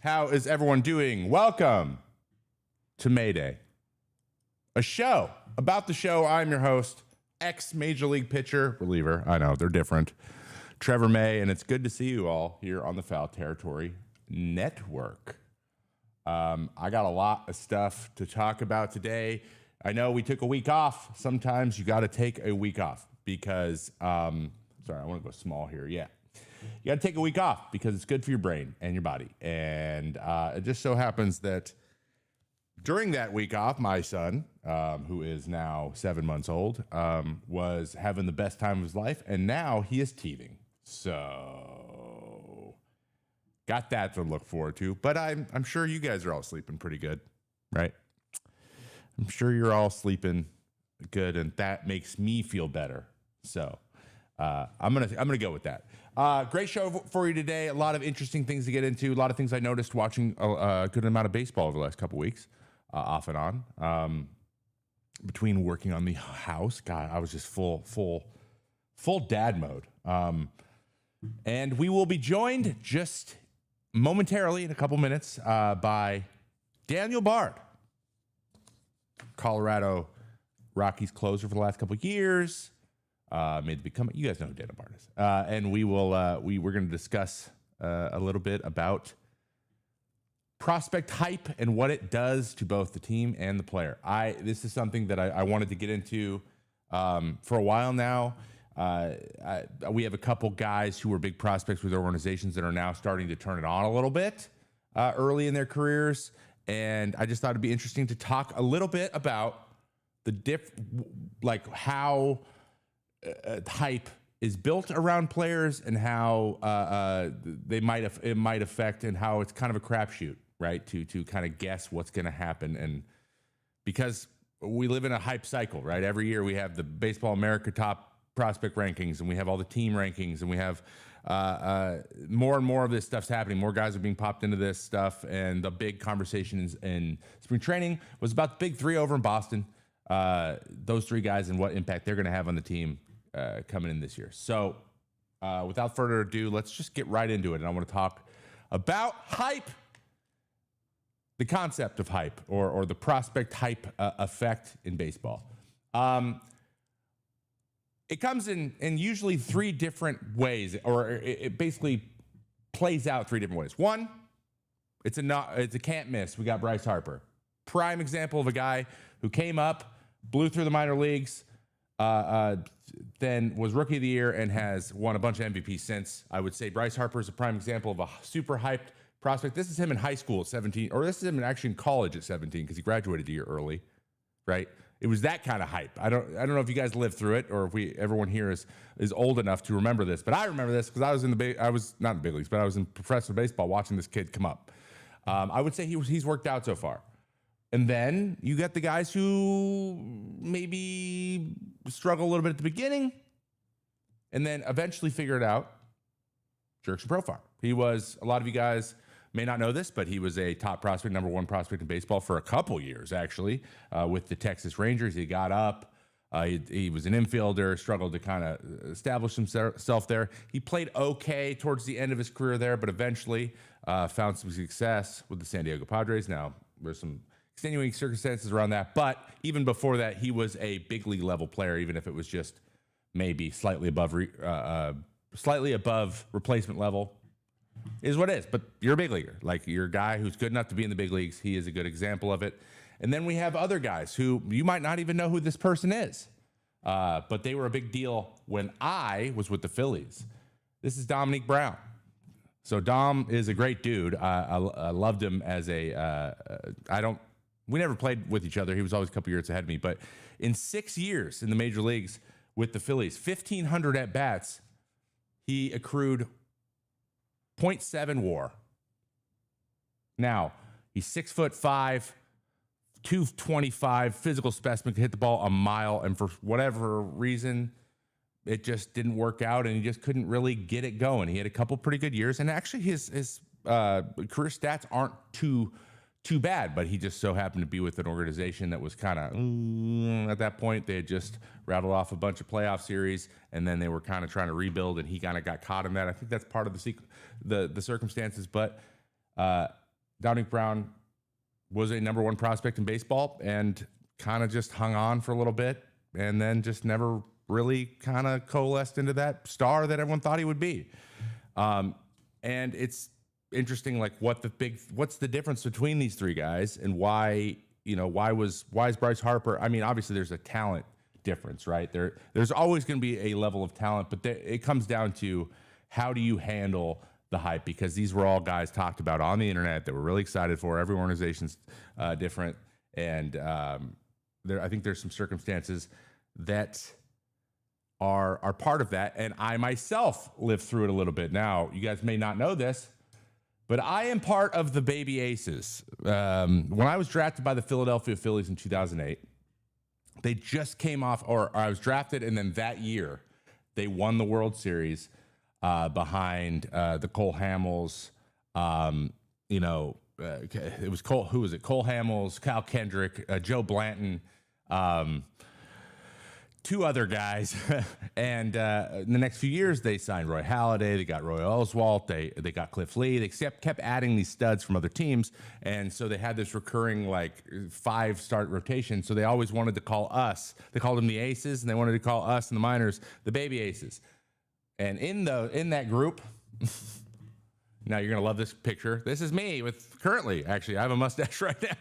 How is everyone doing? Welcome to Mayday, a show about the show. I'm your host, ex-Major League pitcher, reliever. I know, they're different. Trevor May, and it's good to see you all here on the Foul Territory Network. I got a lot of stuff to talk about today. I know we took a week off. Sometimes you got to take a week off because, sorry, I want to go small here. Yeah. You got to take a week off because it's good for your brain and your body. And it just so happens that during that week off, my son, who is now 7 months old, was having the best time of his life. And now he is teething. So got that to look forward to. But I'm sure you guys are all sleeping pretty good, right? I'm sure you're all sleeping good, and that makes me feel better. So I'm gonna go with that. Great show for you today. A lot of interesting things to get into. A lot of things I noticed watching a good amount of baseball over the last couple weeks, off and on. Between working on the house, God, I was just full dad mode. And we will be joined just momentarily in a couple minutes by Daniel Bard, Colorado Rockies closer for the last couple of years. Made the become. You guys know who Daniel Bard is, and we're going to discuss a little bit about prospect hype and what it does to both the team and the player. This is something that I wanted to get into for a while now. We have a couple guys who were big prospects with organizations that are now starting to turn it on a little bit early in their careers, and I just thought it'd be interesting to talk a little bit about how hype is built around players and how it might affect, and how it's kind of a crapshoot, right? To kind of guess what's going to happen, and because we live in a hype cycle, right? Every year we have the Baseball America top prospect rankings, and we have all the team rankings, and we have more and more of this stuff's happening. More guys are being popped into this stuff, and the big conversations in spring training was about the big three over in Boston. Those three guys and what impact they're going to have on the team coming in this year. So without further ado, let's just get right into it. And I want to talk about hype, the concept of hype, or the prospect hype effect in baseball. It comes in usually three different ways, or it basically plays out three different ways. One, it's a can't miss. We got Bryce Harper, prime example of a guy who came up, blew through the minor leagues, then was rookie of the year and has won a bunch of MVPs since. I would say Bryce Harper is a prime example of a super hyped prospect. This is him in high school at 17, or this is him actually in college at 17 because he graduated a year early, right? It was that kind of hype. I don't know if you guys lived through it, or if everyone here is old enough to remember this, but I remember this because I was not in the big leagues, but I was in professional baseball watching this kid come up. I would say he's worked out so far. And then you get the guys who maybe struggle a little bit at the beginning and then eventually figure it out. Jurickson Profar. He was, a lot of you guys may not know this, but he was a top prospect, number one prospect in baseball for a couple years, actually, with the Texas Rangers. He got up. He was an infielder, struggled to kind of establish himself there. He played okay towards the end of his career there, but eventually found some success with the San Diego Padres. Now, there's some extenuating circumstances around that, but even before that, he was a big league level player, even if it was just maybe slightly above replacement level. Is what it is, but you're a big leaguer. Like, you're a guy who's good enough to be in the big leagues. He is a good example of it. And then we have other guys who you might not even know who this person is, but they were a big deal when I was with the Phillies. This is Dominique Brown. So Dom is a great dude. I loved him as we never played with each other. He was always a couple years ahead of me. But in 6 years in the major leagues with the Phillies, 1,500 at-bats, he accrued 0.7 WAR. Now, he's 6'5", 225, physical specimen, could hit the ball a mile, and for whatever reason, it just didn't work out, and he just couldn't really get it going. He had a couple pretty good years, and actually his career stats aren't too bad, but he just so happened to be with an organization that was kind of, at that point, they had just rattled off a bunch of playoff series, and then they were kind of trying to rebuild, and he kind of got caught in that. I think that's part of the circumstances, but Dominic Brown was a number one prospect in baseball and kind of just hung on for a little bit and then just never really kind of coalesced into that star that everyone thought he would be. And it's interesting, like what's the difference between these three guys and why is Bryce Harper? I mean, obviously there's a talent difference, right? There's always going to be a level of talent, but it comes down to how do you handle the hype, because these were all guys talked about on the internet that we're really excited for. Every organization's different. And I think there's some circumstances that are part of that. And I myself lived through it a little bit. Now, you guys may not know this, but I am part of the baby aces. When I was drafted by the Philadelphia Phillies in 2008, they just came off, or I was drafted, and then that year they won the World Series behind the Cole Hamels. It was Cole. Who was it? Cole Hamels, Kyle Kendrick, Joe Blanton, two other guys. And in the next few years, they signed Roy Halladay. They got Roy Oswalt. They got Cliff Lee. They kept adding these studs from other teams, and so they had this recurring like 5-start rotation. So they always wanted to call us. They called them the Aces, and they wanted to call us in the minors the Baby Aces. And in that group, now you're gonna love this picture. This is me currently. Actually, I have a mustache right now.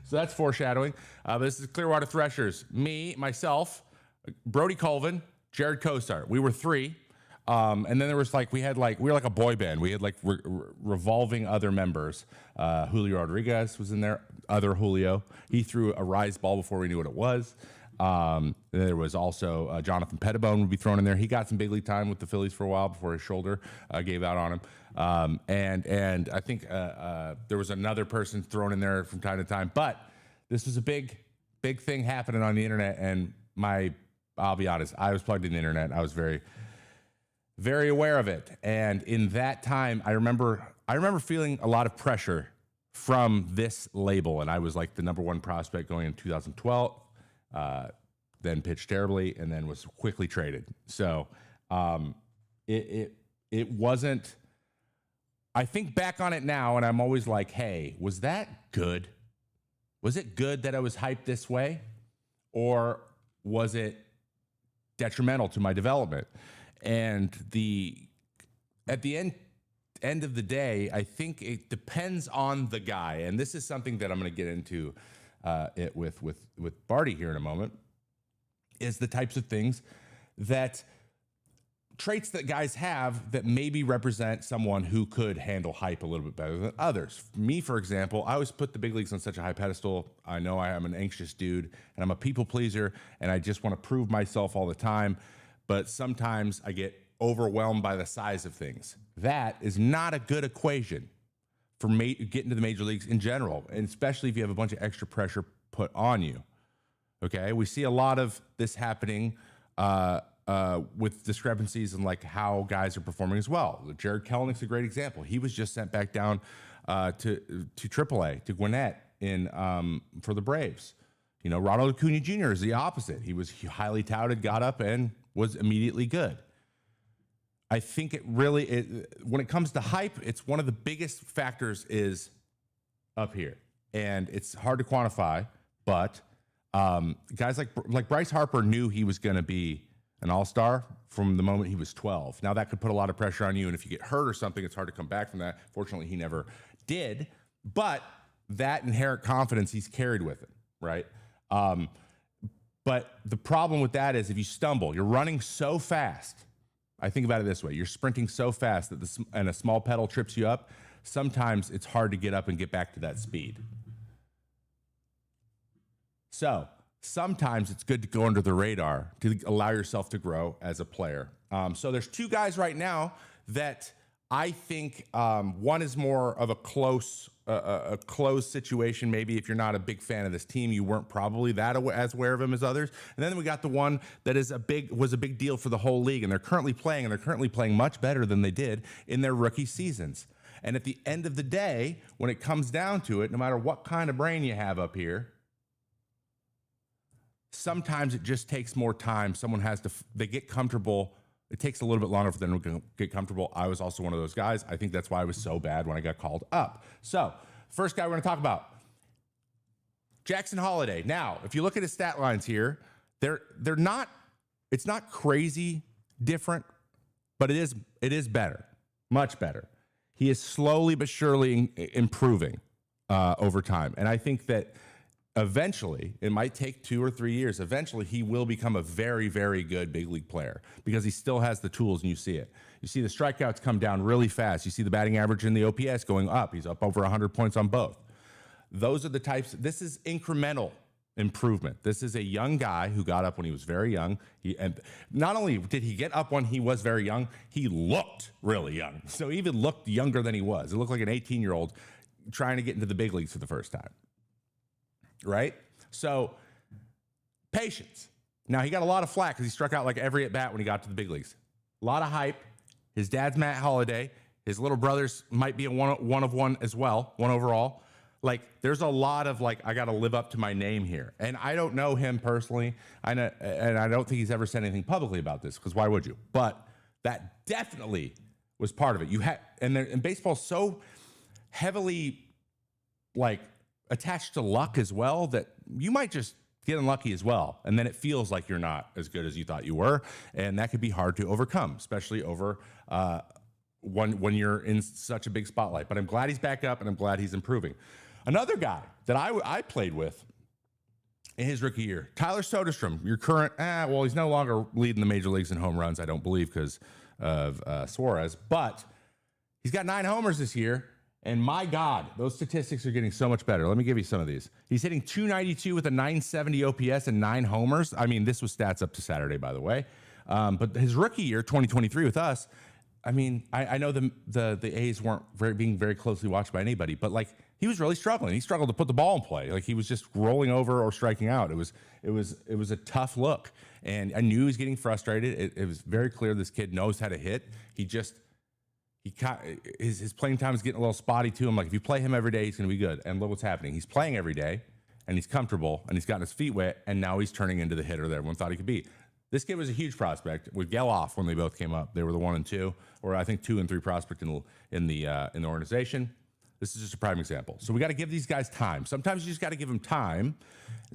So that's foreshadowing. This is Clearwater Threshers. Me, myself, Brody Colvin, Jared Kosar. We were three. And then there was we were like a boy band. We had revolving other members. Julio Rodriguez was in there. Other Julio. He threw a rise ball before we knew what it was. There was also Jonathan Pettibone would be thrown in there. He got some big league time with the Phillies for a while before his shoulder gave out on him. And I think there was another person thrown in there from time to time. But this was a big thing happening on the internet. And I'll be honest, I was plugged in the internet. I was very, very aware of it. And in that time, I remember feeling a lot of pressure from this label. And I was like the number one prospect going in 2012. Then pitched terribly and then was quickly traded. So it wasn't. I think back on it now, and I'm always like, hey, was that good? Was it good that I was hyped this way, or was it detrimental to my development? And at the end of the day, I think it depends on the guy, and this is something that I'm going to get into it with Barty here in a moment, is the types of things that traits that guys have that maybe represent someone who could handle hype a little bit better than others. Me, for example, I always put the big leagues on such a high pedestal. I know I am an anxious dude and I'm a people pleaser and I just want to prove myself all the time. But sometimes I get overwhelmed by the size of things. That is not a good equation for getting to the major leagues in general, and especially if you have a bunch of extra pressure put on you. Okay, we see a lot of this happening with discrepancies in how guys are performing as well. Jared Kelenick's a great example. He was just sent back down to AAA, to Gwinnett for the Braves. Ronald Acuna Jr. is the opposite. He was highly touted, got up, and was immediately good. I think when it comes to hype, it's one of the biggest factors is up here, and it's hard to quantify. But guys like Bryce Harper knew he was going to be an all-star from the moment he was 12. Now that could put a lot of pressure on you, and if you get hurt or something, it's hard to come back from that. Fortunately, he never did. But that inherent confidence he's carried with him, right? But the problem with that is if you stumble, you're running so fast. I think about it this way. You're sprinting so fast that and a small pedal trips you up. Sometimes it's hard to get up and get back to that speed. So sometimes it's good to go under the radar to allow yourself to grow as a player. So there's two guys right now that I think one is more of a close situation. Maybe if you're not a big fan of this team, you weren't probably as aware of him as others. And then we got the one that was a big deal for the whole league, and they're currently playing much better than they did in their rookie seasons. And at the end of the day, when it comes down to it, no matter what kind of brain you have up here, sometimes it just takes more time. They get comfortable It takes a little bit longer for them to get comfortable. I was also one of those guys. I think that's why I was so bad when I got called up. So, first guy we're going to talk about, Jackson Holiday. Now, if you look at his stat lines here, they're not. It's not crazy different, but it is better, much better. He is slowly but surely improving over time, and I think that eventually, it might take 2 or 3 years. Eventually, he will become a very, very good big league player because he still has the tools, and you see it. You see the strikeouts come down really fast. You see the batting average and the OPS going up. He's up over 100 points on both. Those are the types. This is incremental improvement. This is a young guy who got up when he was very young. And not only did he get up when he was very young, he looked really young. So he even looked younger than he was. It looked like an 18-year-old trying to get into the big leagues for the first time. Right? So, patience. Now, he got a lot of flack because he struck out like every at-bat when he got to the big leagues. A lot of hype. His dad's Matt Holliday. His little brothers might be a one of one as well, one overall. Like, there's a lot of, like, I got to live up to my name here. And I don't know him personally, and I don't think he's ever said anything publicly about this, because why would you? But that definitely was part of it. And baseball's so heavily, like, attached to luck as well that you might just get unlucky as well, and then it feels like you're not as good as you thought you were, and that could be hard to overcome, especially over when you're in such a big spotlight. But I'm glad he's back up, and I'm glad he's improving. Another guy that I played with in his rookie year, Tyler Soderstrom, your current, well, he's no longer leading the major leagues in home runs, I don't believe, because of Suarez, but he's got 9 homers this year. And my God, those statistics are getting so much better. Let me give you some of these. He's hitting .292 with a .970 OPS and 9 homers. I mean, this was stats up to Saturday, by the way. But his rookie year, 2023 with us, I mean, I know the A's weren't being very closely watched by anybody, but like he was really struggling. He struggled to put the ball in play. Like he was just rolling over or striking out. It was a tough look. And I knew he was getting frustrated. It was very clear this kid knows how to hit. His playing time is getting a little spotty to him. Like if you play him every day, he's going to be good. And look what's happening. He's playing every day, and he's comfortable, and he's gotten his feet wet, and now he's turning into the hitter that everyone thought he could be. This kid was a huge prospect with Geloff when they both came up. They were the 1 and 2, or I think 2 and 3 prospect in the organization. This is just a prime example. So we got to give these guys time. Sometimes you just got to give them time,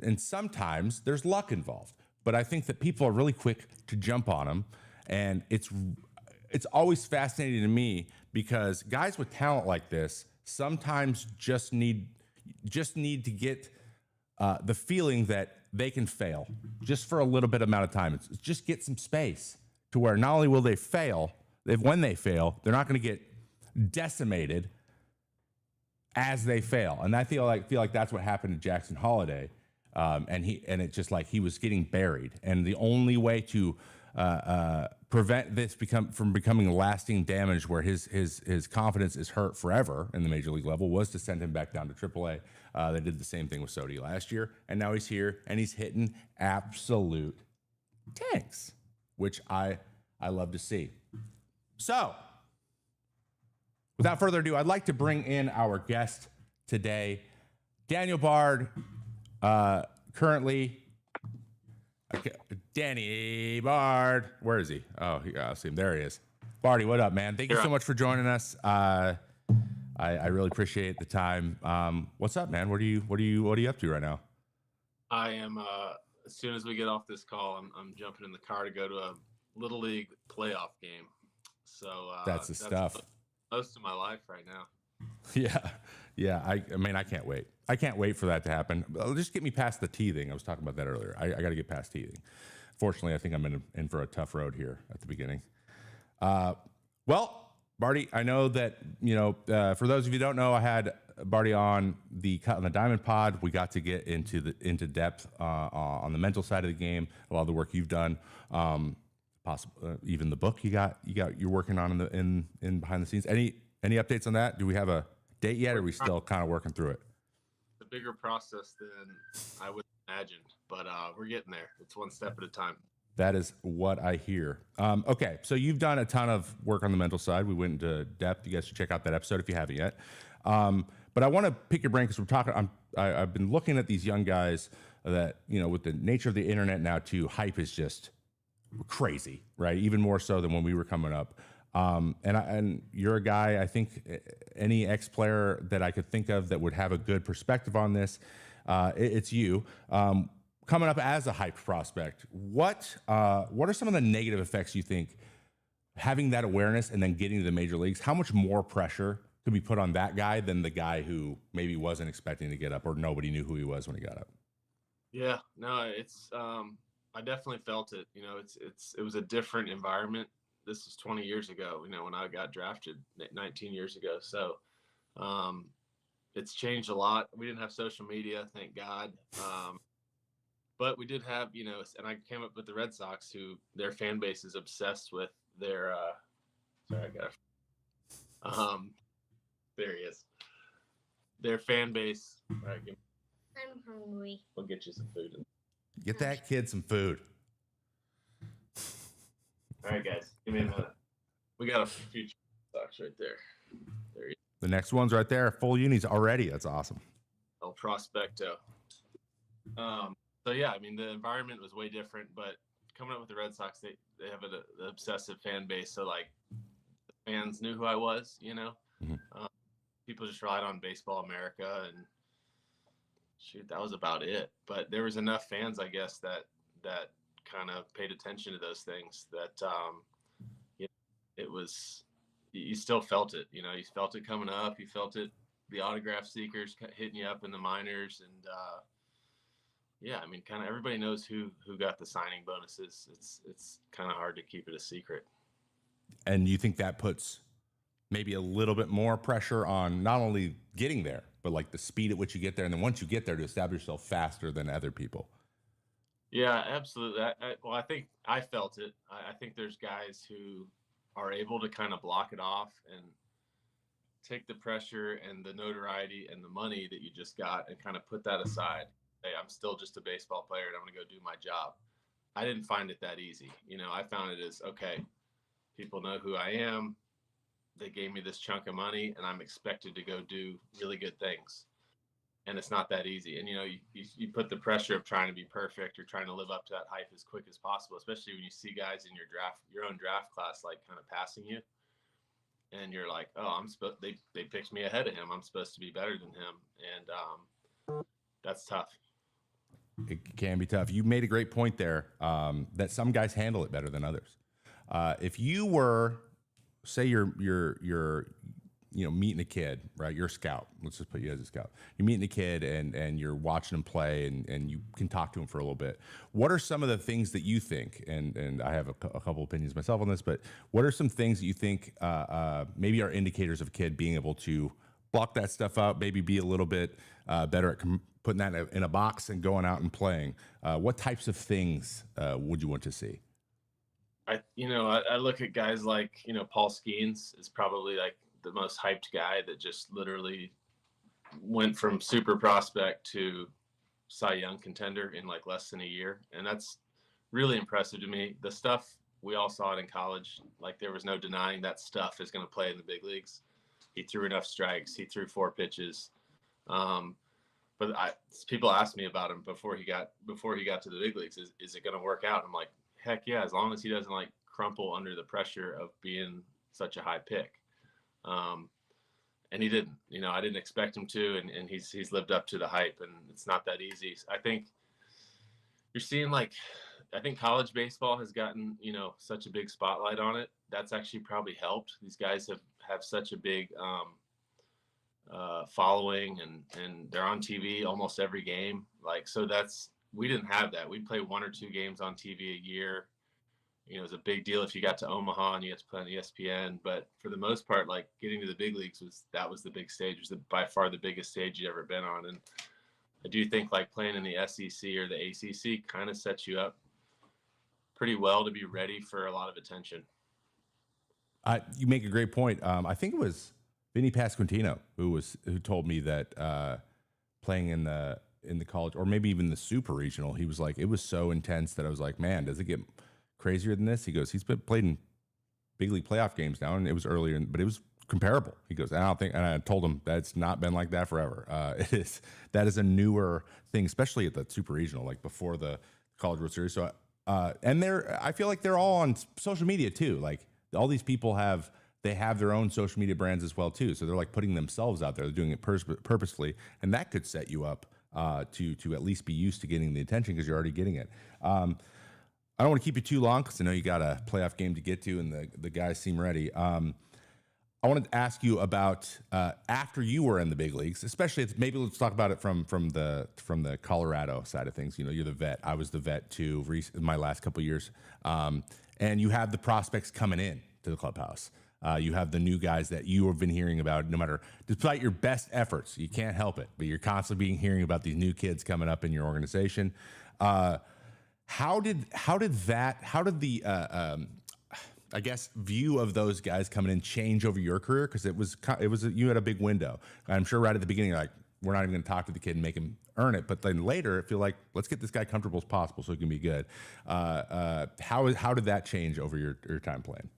and sometimes there's luck involved. But I think that people are really quick to jump on them, and it's always fascinating to me because guys with talent like this sometimes just need to get the feeling that they can fail just for a little bit amount of time. It's just get some space to where not only will they fail, when they fail, they're not going to get decimated as they fail. And I feel like that's what happened to Jackson Holiday. And it's just like he was getting buried. And the only way to prevent this from becoming lasting damage where his confidence is hurt forever in the major league level was to send him back down to AAA. They did the same thing with Sodi last year, and now he's here and he's hitting absolute tanks, which I love to see. So, without further ado, I'd like to bring in our guest today, Daniel Bard, currently. Okay. Danny Bard. Where is he? Oh, I see him. There he is. Bardy, what up, man? Thank you so much for joining us. I really appreciate the time. What's up, man? What are you up to right now? I am as soon as we get off this call, I'm jumping in the car to go to a little league playoff game. So that's the stuff. Most of my life right now. Yeah. I mean, I can't wait. I can't wait for that to happen. Just get me past the teething. I was talking about that earlier. I got to get past teething. Fortunately, I think I'm in for a tough road here at the beginning. Well, Barty, I know that, for those of you who don't know, I had Barty on the Cut on the Diamond pod. We got to get into depth on the mental side of the game, a lot of the work you've done, even the book you're working on in behind the scenes. Any updates on that? Do we have a date yet, or are we still kind of working through it? A bigger process than I would imagine, but we're getting there. It's one step at a time. That is what I hear. Okay, so you've done a ton of work on the mental side. We went into depth. You guys should check out that episode if you haven't yet. But I want to pick your brain because we're talking. I've been looking at these young guys that, with the nature of the internet now too. Hype is just crazy, right? Even more so than when we were coming up. And you're a guy, I think any ex-player that I could think of that would have a good perspective on this, it's you. Coming up as a hyped prospect, what are some of the negative effects you think having that awareness and then getting to the major leagues? How much more pressure could be put on that guy than the guy who maybe wasn't expecting to get up or nobody knew who he was when he got up? Yeah, no, it's I definitely felt it. It was a different environment. This was 20 years ago, when I got drafted 19 years ago. So um, it's changed a lot. We didn't have social media, thank God. But we did have, and I came up with the Red Sox, who their fan base is obsessed with their. Sorry, I got. There he is. Their fan base. All right, I'm hungry. we'll get you some food. Get that kid some food. All right, guys, give me a minute. We got a future Sox right there. There he is. The next one's right there, full unis already. That's awesome. El Prospecto. So yeah, I mean the environment was way different, but coming up with the Red Sox, they have an obsessive fan base. So like, the fans knew who I was. People just relied on Baseball America, and shoot, that was about it. But there was enough fans, I guess, that kind of paid attention to those things. That it was, you still felt it. You felt it coming up. You felt it. The autograph seekers hitting you up in the minors, and yeah, I mean, kind of everybody knows who got the signing bonuses. It's kind of hard to keep it a secret. And you think that puts maybe a little bit more pressure on not only getting there, but like the speed at which you get there, and then once you get there, to establish yourself faster than other people? Yeah, absolutely. I think I felt it. I think there's guys who are able to kind of block it off and take the pressure and the notoriety and the money that you just got and kind of put that aside. Hey, I'm still just a baseball player and I'm going to go do my job. I didn't find it that easy. I found it as, okay, people know who I am. They gave me this chunk of money and I'm expected to go do really good things. And it's not that easy. And, you put the pressure of trying to be perfect or trying to live up to that hype as quick as possible, especially when you see guys in your own draft class, like kind of passing you. And you're like, oh, they picked me ahead of him. I'm supposed to be better than him. And that's tough. It can be tough. You made a great point there, that some guys handle it better than others. If you were, say you're meeting a kid, right? You're a scout. Let's just put you as a scout. You're meeting a kid and you're watching him play and you can talk to him for a little bit. What are some of the things that you think, and I have a couple opinions myself on this, but what are some things that you think maybe are indicators of a kid being able to block that stuff out, maybe be a little bit better at putting that in a box and going out and playing? What types of things would you want to see? I look at guys like, Paul Skeens is probably like the most hyped guy that just literally went from super prospect to Cy Young contender in like less than a year. And that's really impressive to me. The stuff, we all saw it in college. Like, there was no denying that stuff is going to play in the big leagues. He threw enough strikes. He threw 4 pitches. But people asked me about him before he got to the big leagues. Is it going to work out? I'm like, heck yeah, as long as he doesn't like crumple under the pressure of being such a high pick. And he didn't. I didn't expect him to, and he's lived up to the hype, and it's not that easy. I think you're seeing, like, I think college baseball has gotten, such a big spotlight on it. That's actually probably helped. These guys have such a big following, and they're on TV almost every game. Like, so we didn't have that. We'd play 1 or 2 games on TV a year. It was a big deal if you got to Omaha and you had to play on ESPN. But for the most part, like, getting to the big leagues was the big stage. It was by far the biggest stage you'd ever been on. And I do think, like, playing in the SEC or the ACC kind of sets you up pretty well to be ready for a lot of attention. You make a great point. I think it was Vinny Pasquantino who told me that playing in the college, or maybe even the super regional, he was like, it was so intense that I was like, man, does it get crazier than this? He goes, he's been played in big league playoff games now, and it was earlier, but it was comparable. He goes, and I told him that's not been like that forever. That is a newer thing, especially at the super regional, like before the College World Series. So And I feel like they're all on social media too. Like all these people have their own social media brands as well too. So they're like putting themselves out there. They're doing it purposefully, and that could set you up to at least be used to getting the attention because you're already getting it. I don't want to keep you too long because I know you got a playoff game to get to, and the guys seem ready. I wanted to ask you about after you were in the big leagues, especially maybe let's talk about it from the Colorado side of things. You know, you're the vet. I was the vet too. My last couple of years, and you have the prospects coming in to the clubhouse. You have the new guys that you have been hearing about. No matter, despite your best efforts, you can't help it, but you're constantly hearing about these new kids coming up in your organization. How did the I guess view of those guys coming in change over your career? Because it was you had a big window. I'm sure right at the beginning, like we're not even going to talk to the kid and make him earn it. But then later, I feel like let's get this guy comfortable as possible so he can be good. How did that change over your time playing?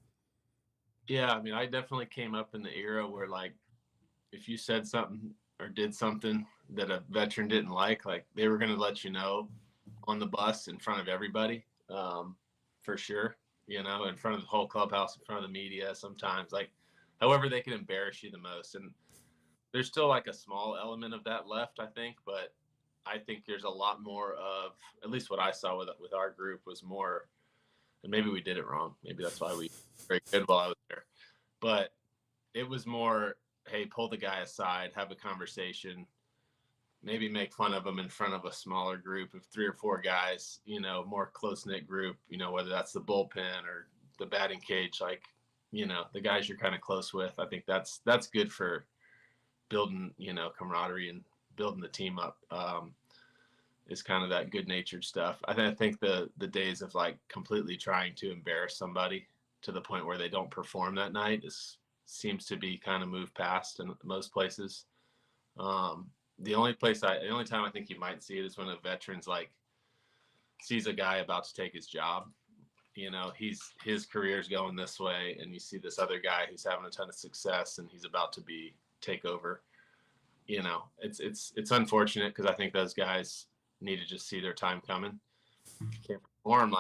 Yeah, I mean, I definitely came up in the era where like if you said something or did something that a veteran didn't like they were going to let you know on the bus in front of everybody, for sure. You know, in front of the whole clubhouse, in front of the media, sometimes however they can embarrass you the most. And there's still like a small element of that left, I think, but I think there's a lot more of, at least what I saw with our group was more, and maybe we did it wrong. Maybe that's why we were very good while I was there. But it was more, hey, pull the guy aside, have a conversation, maybe make fun of him in front of a smaller group of 3 or 4 guys, you know, more close-knit group, you know, whether that's the bullpen or the batting cage, you know, the guys you're kind of close with. I think that's good for building, you know, camaraderie and building the team up. Is kind of that good-natured stuff. I think the days of completely trying to embarrass somebody to the point where they don't perform that night seems to be kind of moved past in most places. The only time I think you might see it is when a veteran's sees a guy about to take his job. You know, his career's going this way, and you see this other guy who's having a ton of success, and he's about to take over. You know, it's unfortunate because I think those guys need to just see their time coming. Can't perform,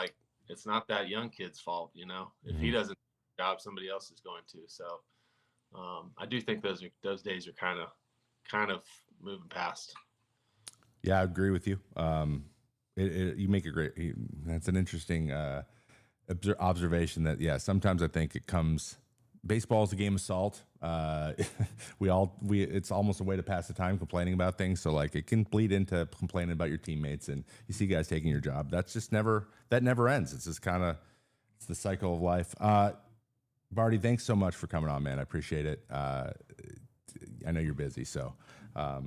it's not that young kid's fault. You know, if he doesn't do the job, somebody else is going to. So I do think those days are kind of moving past. Yeah, I agree with you. You make a great. That's an interesting observation. That sometimes I think it comes. Baseball is a game of salt. It's almost a way to pass the time complaining about things. So it can bleed into complaining about your teammates, and you see guys taking your job. That's just never ends. It's just it's the cycle of life. Barty, thanks so much for coming on, man. I appreciate it. I know you're busy, so. I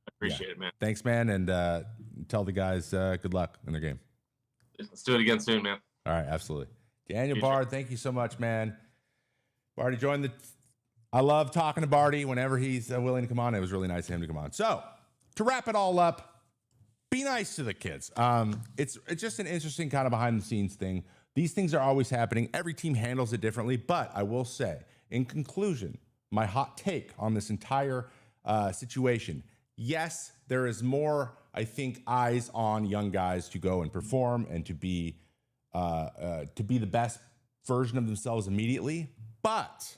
appreciate it, man. Thanks, man, and tell the guys good luck in their game. Let's do it again soon, man. All right, absolutely. Daniel Bard, thank you so much, man. Barty joined I love talking to Barty whenever he's willing to come on. It was really nice of him to come on. So, to wrap it all up, be nice to the kids. It's just an interesting kind of behind-the-scenes thing. These things are always happening. Every team handles it differently, but I will say, in conclusion, my hot take on this entire situation. Yes, there is more, I think, eyes on young guys to go and perform and to be the best version of themselves immediately. But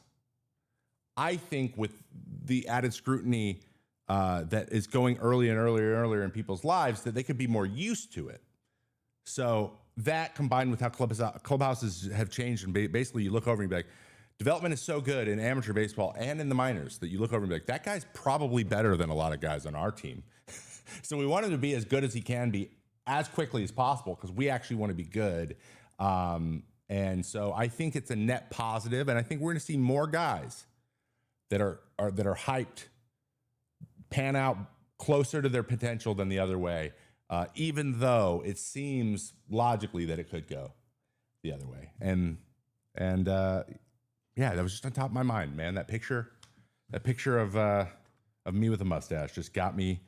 I think with the added scrutiny that is going early and earlier and earlier in people's lives, that they could be more used to it. So that combined with how clubhouses have changed, and basically you look over and be like, development is so good in amateur baseball and in the minors that you look over and be like, that guy's probably better than a lot of guys on our team. So we want him to be as good as he can be as quickly as possible because we actually want to be good. And so I think it's a net positive, and I think we're going to see more guys that are hyped pan out closer to their potential than the other way, even though it seems logically that it could go the other way. And yeah, that was just on top of my mind, man. That picture of me with a mustache just got me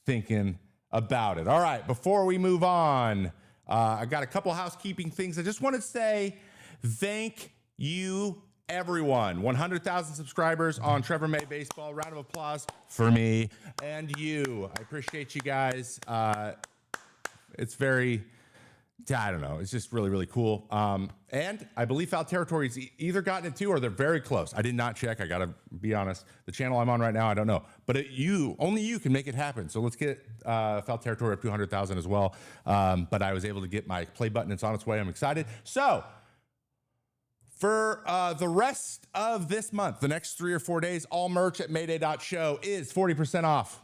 thinking about it. All right, before we move on, I got a couple housekeeping things. I just want to say thank you, everyone. 100,000 subscribers on Trevor May Baseball. Round of applause for me and you. I appreciate you guys. It's very I don't know. It's just really, really cool. And I believe Foul Territory's either gotten it too or they're very close. I did not check. I got to be honest. The channel I'm on right now, I don't know. But only you can make it happen. So let's get Foul Territory up to 100,000 as well. But I was able to get my play button. It's on its way. I'm excited. So for the rest of this month, the next 3 or 4 days, all merch at mayday.show is 40% off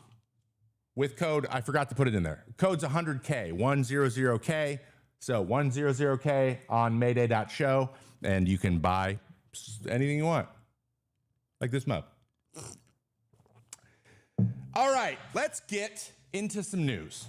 with code. I forgot to put it in there. Code's 100K, 100K. So 100K on mayday.show, and you can buy anything you want, like this mug. All right, let's get into some news.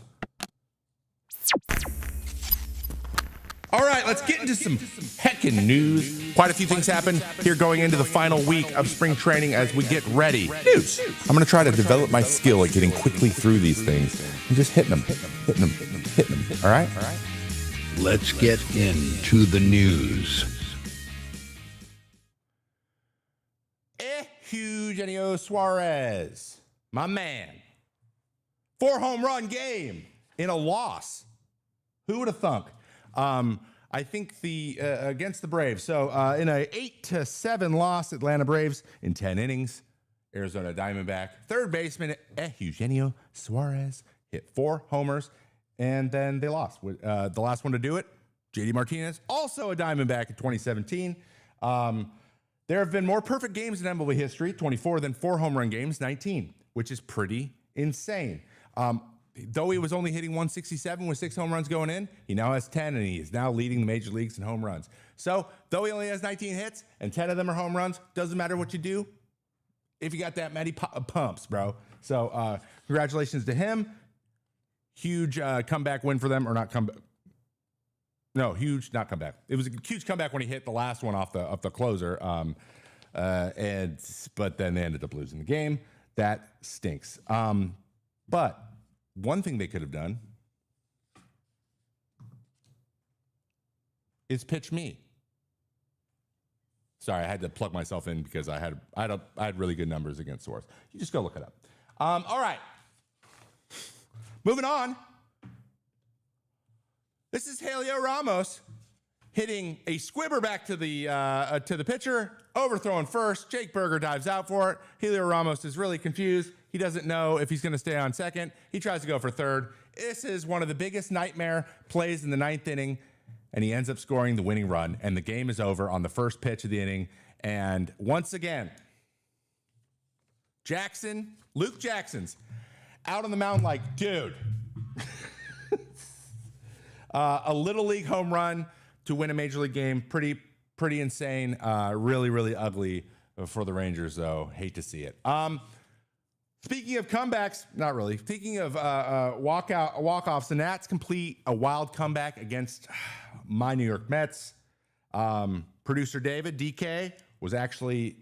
All right, let's get into some heckin' news. Quite a few things happened here going into the final week of spring training as we get ready. News. I'm going to try to develop my skill at getting quickly through these things and just hitting them. All right? Let's get into the news. Eugenio Suarez, my man. 4 home run game in a loss. Who would have thunk? I think the against the Braves. So in a 8-7 loss, Atlanta Braves in 10 innings. Arizona Diamondback third baseman Eugenio Suarez hit 4 homers. And then they lost. The last one to do it, JD Martinez, also a Diamondback in 2017. There have been more perfect games in MLB history, 24, than 4 home run games, 19, which is pretty insane. Though he was only hitting 167 with 6 home runs going in, he now has 10, and he is now leading the major leagues in home runs. So, though he only has 19 hits and 10 of them are home runs, doesn't matter what you do if you got that many pumps, bro. So, congratulations to him. Huge comeback win for them, or not comeback. No, huge, not comeback. It was a huge comeback when he hit the last one off the closer. But then they ended up losing the game. That stinks. But one thing they could have done is pitch me. Sorry, I had to plug myself in because I had really good numbers against Source. You just go look it up. All right. Moving on. This is Heliot Ramos hitting a squibber back to the pitcher, overthrowing first. Jake Berger dives out for it. Heliot Ramos is really confused. He doesn't know if he's going to stay on second. He tries to go for third. This is one of the biggest nightmare plays in the 9th inning, and he ends up scoring the winning run, and the game is over on the first pitch of the inning. And once again, Luke Jackson's out on the mound like, dude. A little league home run to win a major league game. Pretty insane. Really, really ugly for the Rangers, though. Hate to see it. Speaking of comebacks, not really. Speaking of walk-offs, the Nats complete a wild comeback against my New York Mets. Producer David, DK, was actually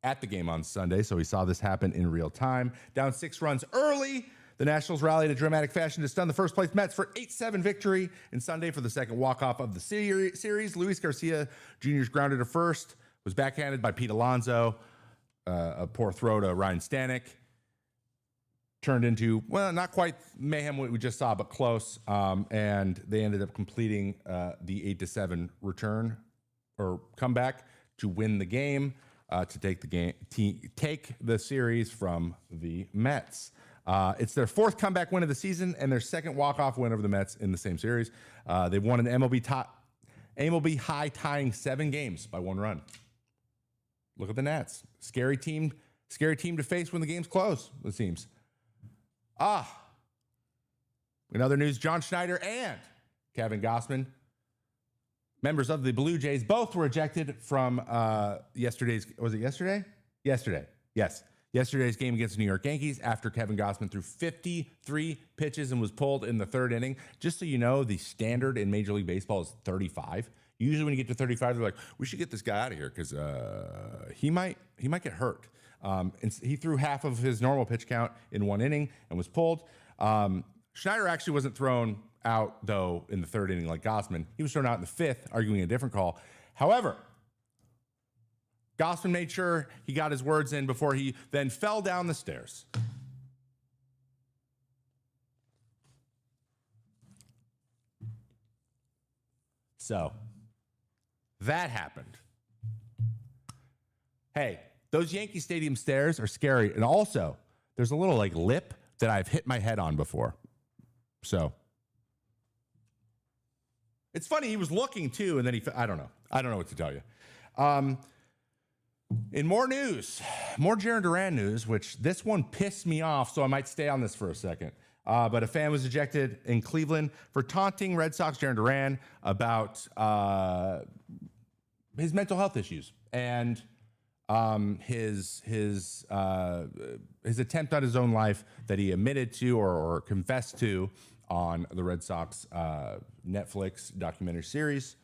at the game on Sunday, so he saw this happen in real time. Down 6 runs early, the Nationals rallied in dramatic fashion to stun the first-place Mets for 8-7 victory in Sunday for the second walk-off of the series. Luis Garcia Jr.'s grounded to first, was backhanded by Pete Alonso. A poor throw to Ryan Stanek turned into, well, not quite mayhem what we just saw, but close. And they ended up completing the 8-7 return or comeback to win the game, to take the series from the Mets. It's their 4th comeback win of the season and their 2nd walk-off win over the Mets in the same series. They've won an MLB high tying 7 games by 1 run. Look at the Nats. Scary team to face when the game's close, it seems. In other news, John Schneider and Kevin Gausman, members of the Blue Jays, both were ejected from yesterday's, was it yesterday? Yesterday, yes. Yesterday's game against the New York Yankees after Kevin Gausman threw 53 pitches and was pulled in the 3rd inning. Just so you know, the standard in Major League Baseball is 35. Usually when you get to 35, they're like, we should get this guy out of here because he might get hurt. And he threw half of his normal pitch count in 1 inning and was pulled. Schneider actually wasn't thrown out, though, in the 3rd inning like Gausman. He was thrown out in the 5th, arguing a different call. However, Gausman made sure he got his words in before he then fell down the stairs. So that happened. Hey, those Yankee Stadium stairs are scary. And also, there's a little like lip that I've hit my head on before. So it's funny. He was looking too. And then I don't know. I don't know what to tell you. In more news, more Jarren Duran news, which this one pissed me off. So I might stay on this for a second. But a fan was ejected in Cleveland for taunting Red Sox Jarren Duran about his mental health issues and his attempt on his own life that he admitted to or confessed to on the Red Sox Netflix documentary series.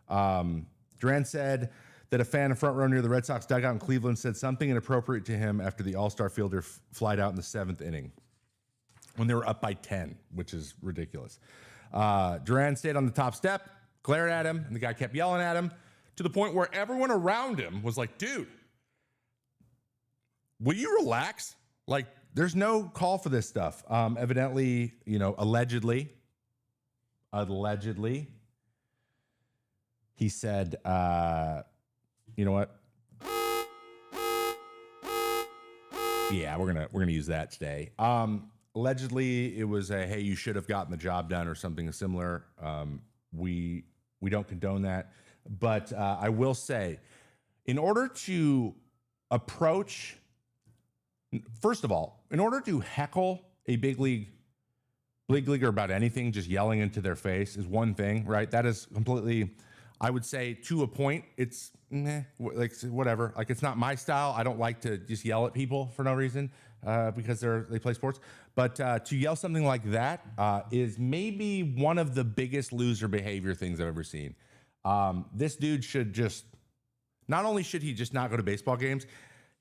Duran said that a fan in front row near the Red Sox dugout in Cleveland said something inappropriate to him after the All-Star fielder flied out in the 7th inning when they were up by 10, which is ridiculous. Duran stayed on the top step, glared at him, and the guy kept yelling at him to the point where everyone around him was like, dude, will you relax? Like, there's no call for this stuff. Evidently, allegedly, he said, you know what? Yeah, we're gonna use that today. Allegedly, it was a hey, you should have gotten the job done or something similar. We don't condone that, but I will say, in order to approach, first of all, in order to heckle a big leaguer about anything, just yelling into their face is one thing, right? That is completely, I would say, to a point, it's like whatever. Like, it's not my style. I don't like to just yell at people for no reason because they play sports. But to yell something like that is maybe one of the biggest loser behavior things I've ever seen. This dude should just, not only should he just not go to baseball games,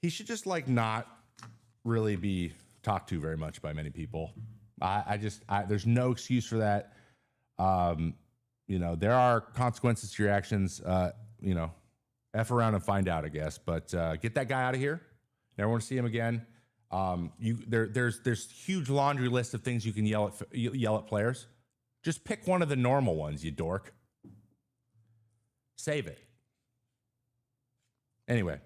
he should just like not really be talked to very much by many people. There's no excuse for that. There are consequences to your actions. F around and find out, I guess. But get that guy out of here. Never want to see him again. There's huge laundry list of things you can yell at players. Just pick one of the normal ones, you dork. Save it. Anyway,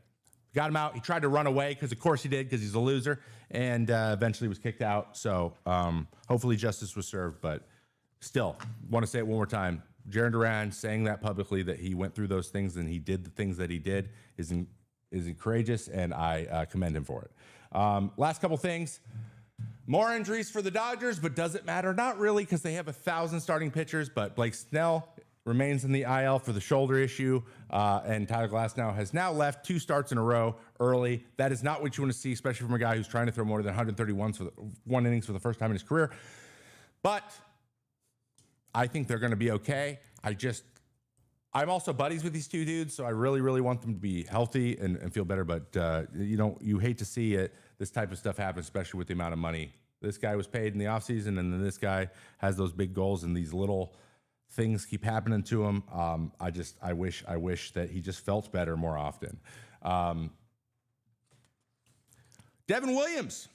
got him out. He tried to run away because, of course, he did because he's a loser, and eventually was kicked out. So hopefully justice was served. But still, want to say it one more time. Jarren Duran saying that publicly, that he went through those things and he did the things that he did, is courageous, and I commend him for it. Last couple things. More injuries for the Dodgers, but does it matter? Not really, because they have 1,000 starting pitchers, but Blake Snell remains in the IL for the shoulder issue, and Tyler Glasnow has now left 2 starts in a row early. That is not what you want to see, especially from a guy who's trying to throw more than 131 innings for the first time in his career. But I think they're going to be okay. I'm also buddies with these two dudes, so I really, really want them to be healthy and feel better. But you hate to see this type of stuff happen, especially with the amount of money. This guy was paid in the offseason, and then this guy has those big goals, and these little things keep happening to him. I wish that he just felt better more often. Devin Williams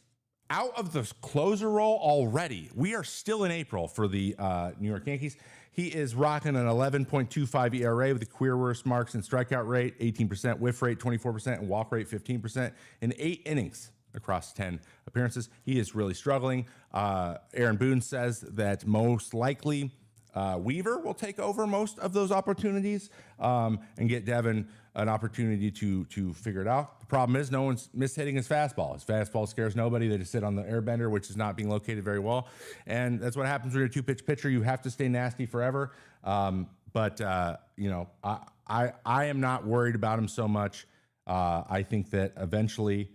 out of the closer role already. We are still in April for the New York Yankees. He is rocking an 11.25 ERA with the career worst marks in strikeout rate, 18%, whiff rate, 24%, and walk rate, 15%, in 8 innings across 10 appearances. He is really struggling. Aaron Boone says that most likely Weaver will take over most of those opportunities and get Devin an opportunity to figure it out. The problem is no one's mishitting his fastball. His fastball scares nobody. They just sit on the airbender, which is not being located very well. And that's what happens when you're a 2-pitch pitcher. You have to stay nasty forever. But I am not worried about him so much. I think that eventually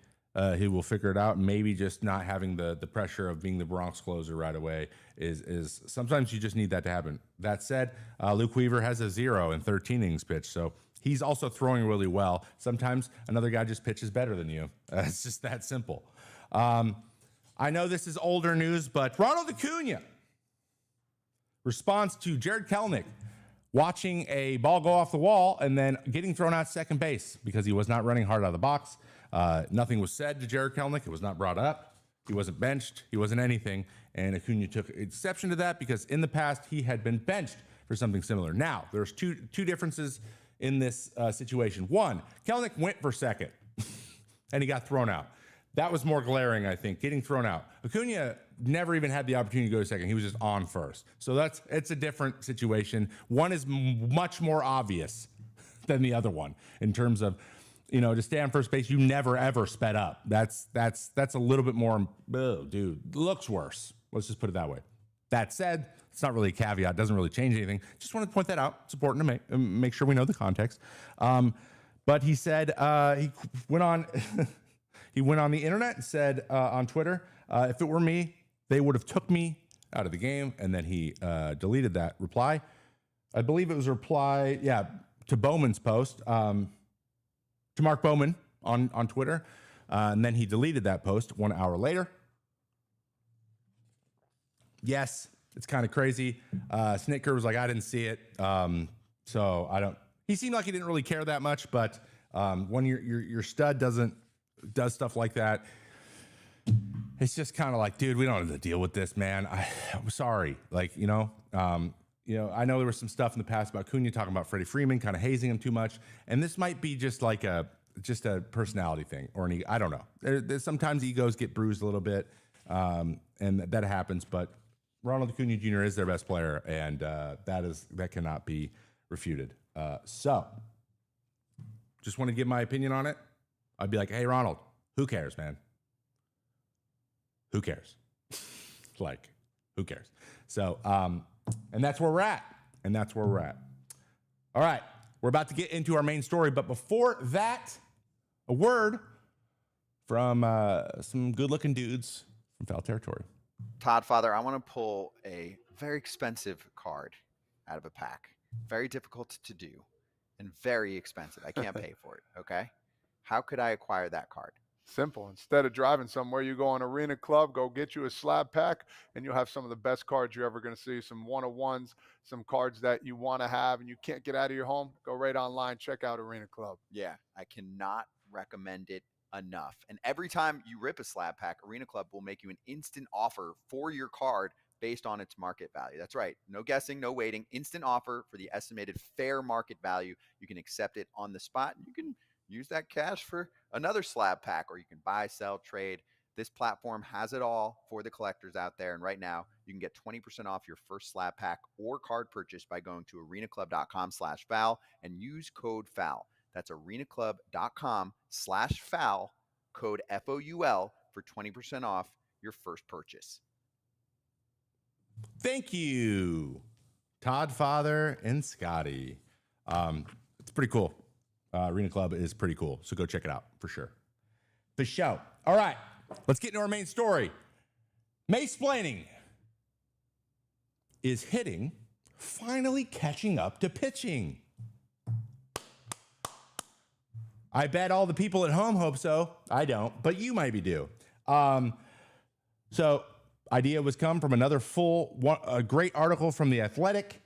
he will figure it out. And maybe just not having the pressure of being the Bronx closer right away is sometimes you just need that to happen. That said, Luke Weaver has a 0 in 13 innings pitched. So he's also throwing really well. Sometimes another guy just pitches better than you. It's just that simple. I know this is older news, but Ronald Acuna responds to Jared Kelenic watching a ball go off the wall and then getting thrown out second base because he was not running hard out of the box. Nothing was said to Jared Kelenic. It was not brought up. He wasn't benched. He wasn't anything. And Acuna took exception to that because in the past he had been benched for something similar. Now, there's two differences in this situation. One, Kelnick went for second, and he got thrown out. That was more glaring, I think, getting thrown out. Acuna never even had the opportunity to go to second. He was just on first. So it's a different situation. One is much more obvious than the other one in terms of, to stay on first base, you never ever sped up. That's a little bit more, looks worse. Let's just put it that way. That said, it's not really a caveat. It doesn't really change anything. Just wanted to point that out. It's important to make sure we know the context. But he said he went on he went on the internet and said on Twitter, if it were me, they would have took me out of the game. And then he deleted that reply. I believe it was a reply, to Bowman's post, to Mark Bowman on Twitter. And then he deleted that post 1 hour later. Yes, it's kind of crazy. Snitker was like, I didn't see it. So I don't. He seemed like he didn't really care that much, but when your stud does stuff like that, it's just kind of like, dude, we don't have to deal with this, man. I'm sorry. Like, I know there was some stuff in the past about Cunha talking about Freddie Freeman, kind of hazing him too much, and this might be just like a personality thing or an ego. I don't know. There's sometimes egos get bruised a little bit, and that happens. But Ronald Acuna Jr. is their best player, and that cannot be refuted. So, just want to give my opinion on it. I'd be like, hey, Ronald, who cares, man? Who cares? Like, who cares? So, and that's where we're at. All right, we're about to get into our main story, but before that, a word from some good-looking dudes from Foul Territory. Todd, Father, I want to pull a very expensive card out of a pack. Very difficult to do and very expensive. I can't pay for it, okay? How could I acquire that card? Simple. Instead of driving somewhere, you go on Arena Club, go get you a slab pack, and you'll have some of the best cards you're ever going to see. Some one-of-ones, some cards that you want to have and you can't get out of your home. Go right online, check out Arena Club. Yeah, I cannot recommend it enough. And every time you rip a slab pack, Arena Club will make you an instant offer for your card based on its market value. That's right. No guessing, no waiting. Instant offer for the estimated fair market value. You can accept it on the spot. You can use that cash for another slab pack, or you can buy, sell, trade. This platform has it all for the collectors out there. And right now, you can get 20% off your first slab pack or card purchase by going to arenaclub.com/foul and use code FOUL. That's arenaclub.com/foul, code FOUL for 20% off your first purchase. Thank you, Todd, Father, and Scotty. It's pretty cool. Arena Club is pretty cool, so go check it out for sure. The show. All right, let's get into our main story. Mace-plaining is hitting finally catching up to pitching. I bet all the people at home hope so. I don't, but you maybe do. So idea was come from another a great article from The Athletic.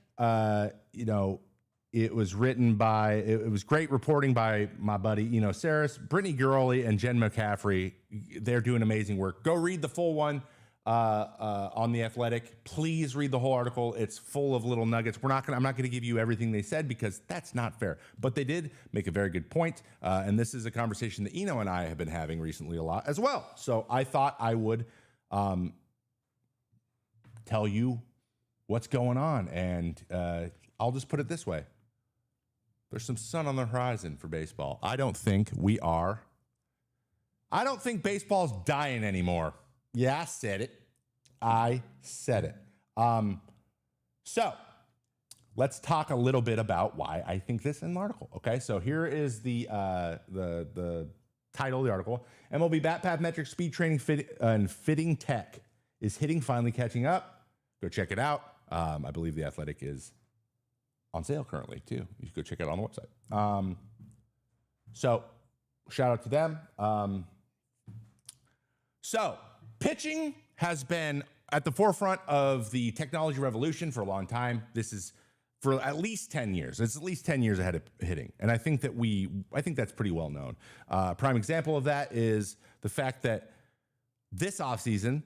It was written by, it was great reporting by my buddy, Saris, Brittany Gurley, and Jen McCaffrey. They're doing amazing work. Go read the full one on The Athletic. Please read the whole article. It's full of little nuggets. I'm not going to give you everything they said because that's not fair. But they did make a very good point. And this is a conversation that Eno and I have been having recently a lot as well. So I thought I would tell you what's going on. And I'll just put it this way. There's some sun on the horizon for baseball. I don't think baseball's dying anymore. Yeah, I said it. So let's talk a little bit about why I think this in the article. Okay, so here is the title of the article. MLB Bat Path Metric Speed Training and Fitting Tech is hitting finally catching up. Go check it out. I believe The Athletic is on sale currently too. You should go check it out on the website. So shout out to them. So pitching has been at the forefront of the technology revolution for a long time. This is for at least 10 years. It's at least 10 years ahead of hitting. And I think that's pretty well known. Prime example of that is the fact that this offseason,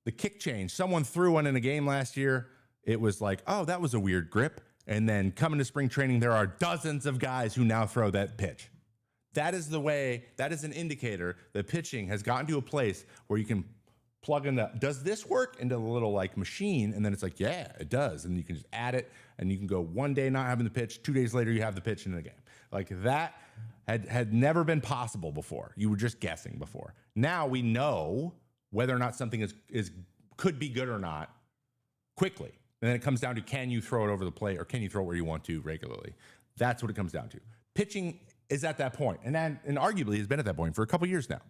the kick change, someone threw one in a game last year. It was like, oh, that was a weird grip. And then coming to spring training, there are dozens of guys who now throw that pitch. That is the way, that is an indicator that pitching has gotten to a place where you can plug in the, does this work, into the little like machine? And then it's like, yeah, it does. And you can just add it, and you can go one day not having the pitch, 2 days later you have the pitch in the game. Like that had never been possible before. You were just guessing before. Now we know whether or not something is could be good or not quickly. And then it comes down to, can you throw it over the plate, or can you throw it where you want to regularly? That's what it comes down to. Pitching is at that point, and arguably has been at that point for a couple years now,